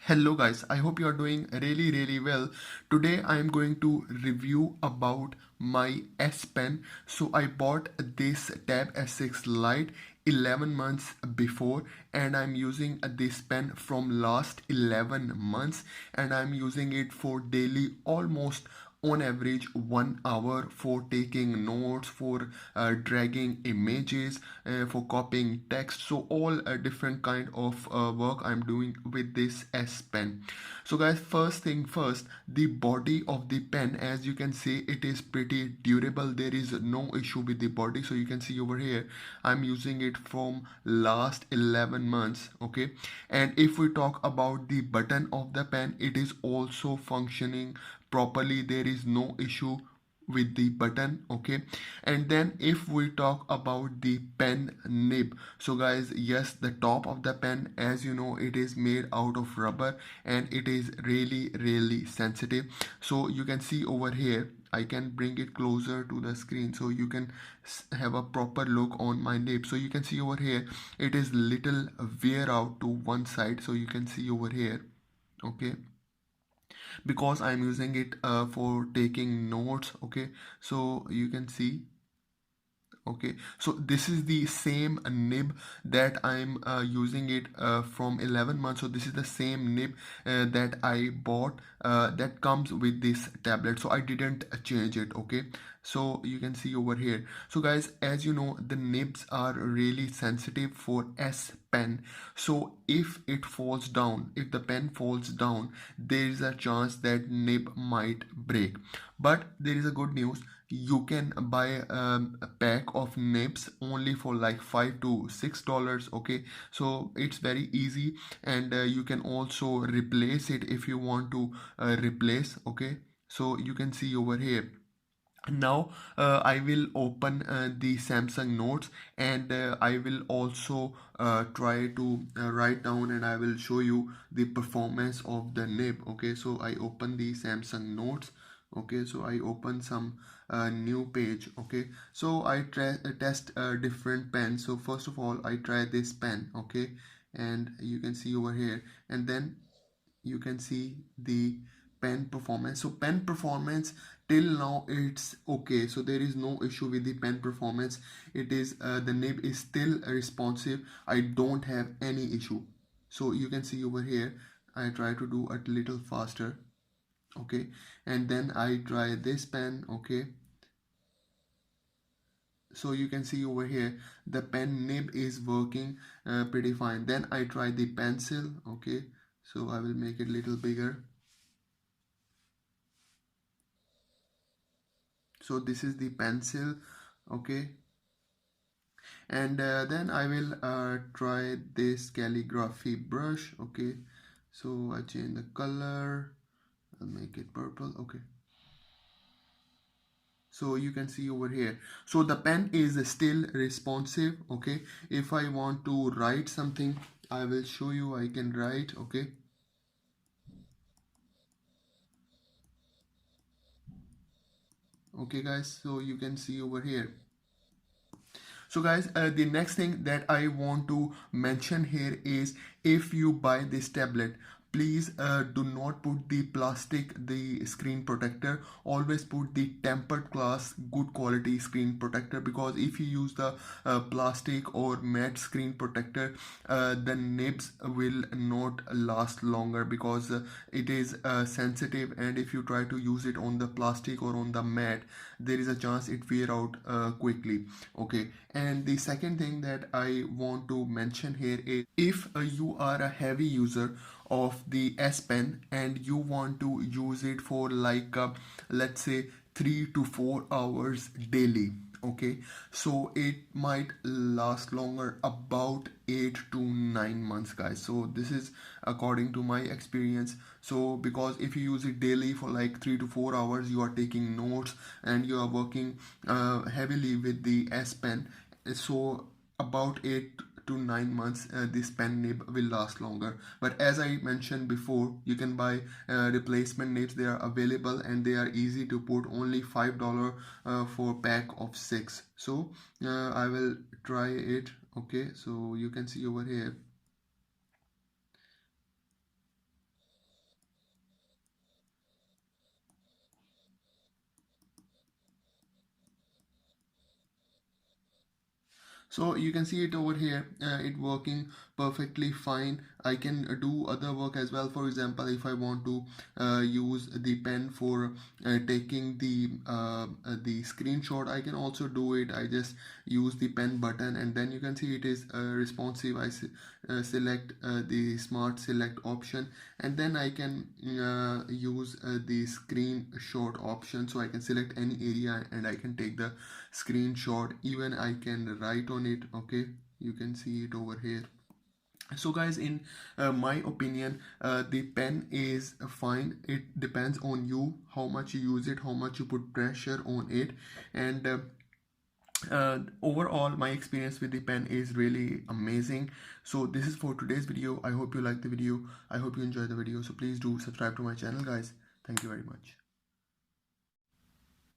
Hello guys, I hope you are doing really well. Today I am going to review about my S Pen. So I bought this Tab S6 Lite 11 months before, and I'm using this pen from last 11 months, and I'm using it for daily almost on average 1 hour for taking notes, for dragging images, for copying text. So all different kind of work I'm doing with this S Pen. So guys, first thing first, the body of the pen, as you can see, it is pretty durable. There is no issue with the body. So you can see over here, I'm using it from last 11 months. Okay, and if we talk about the button of the pen, it is also functioning properly. There is no issue with the button. Okay, and then if we talk about the pen nib, so guys, yes, the top of the pen, as you know, it is made out of rubber and it is really sensitive. So you can see over here, I can bring it closer to the screen so you can have a proper look on my nib. So you can see over here, it is little wear out to one side. So you can see over here, okay, because I'm using it for taking notes. Okay, so you can see, okay, so this is the same nib that I'm using it from 11 months. So this is the same nib that I bought that comes with this tablet, so I didn't change it. Okay, so you can see over here. So guys, as you know, the nibs are really sensitive for S Pen. So if it falls down, if the pen falls down, there is a chance that nib might break. But there is a good news, you can buy a pack of nibs only for like $5 to $6. Okay, so it's very easy, and you can also replace it if you want to replace. Okay, so you can see over here. Now I will open the Samsung Notes, and I will also try to write down, and I will show you the performance of the nib. Okay, so I open the Samsung Notes. Okay, so I open some new page. Okay, so I try test different pens. So first of all, I try this pen. Okay, and you can see over here, and then you can see the pen performance. So pen performance till now it's okay, so there is no issue with the pen performance. It is the nib is still responsive. I don't have any issue. So you can see over here, I try to do a little faster. Okay, and then I try this pen. Okay, so you can see over here, the pen nib is working pretty fine. Then I try the pencil. Okay, so I will make it a little bigger. So this is the pencil. Okay, and then I will try this calligraphy brush. Okay, so I change the color, I'll make it purple. Okay, so you can see over here, so the pen is still responsive. Okay, if I want to write something, I will show you. I can write. Okay, okay guys, so you can see over here. So guys, the next thing that I want to mention here is, if you buy this tablet, please do not put the plastic, the screen protector. Always put the tempered glass, good quality screen protector, because if you use the plastic or matte screen protector, the nibs will not last longer, because it is sensitive, and if you try to use it on the plastic or on the matte, there is a chance it wear out quickly. Okay, and the second thing that I want to mention here is, if you are a heavy user of the S Pen and you want to use it for like let's say 3 to 4 hours daily. Okay, so it might last longer, about 8 to 9 months, guys. So this is according to my experience. So because if you use it daily for like 3 to 4 hours, you are taking notes and you are working heavily with the S Pen, so about 8 to 9 months this pen nib will last longer. But as I mentioned before, you can buy replacement nibs. They are available and they are easy to put, only $5 for pack of 6. So I will try it. Okay, so you can see over here. So you can see it over here, it working perfectly fine. I can do other work as well. For example, if I want to use the pen for taking the screenshot, I can also do it. I just use the pen button, and then you can see it is responsive. I select the smart select option, and then I can use the screenshot option, so I can select any area and I can take the screenshot. Even I can write on it. Okay, you can see it over here. So guys, in my opinion, the pen is fine. It depends on you, how much you use it, how much you put pressure on it. And overall, my experience with the pen is really amazing. So this is for today's video. I hope you like the video. I hope you enjoy the video. So please do subscribe to my channel, guys. Thank you very much.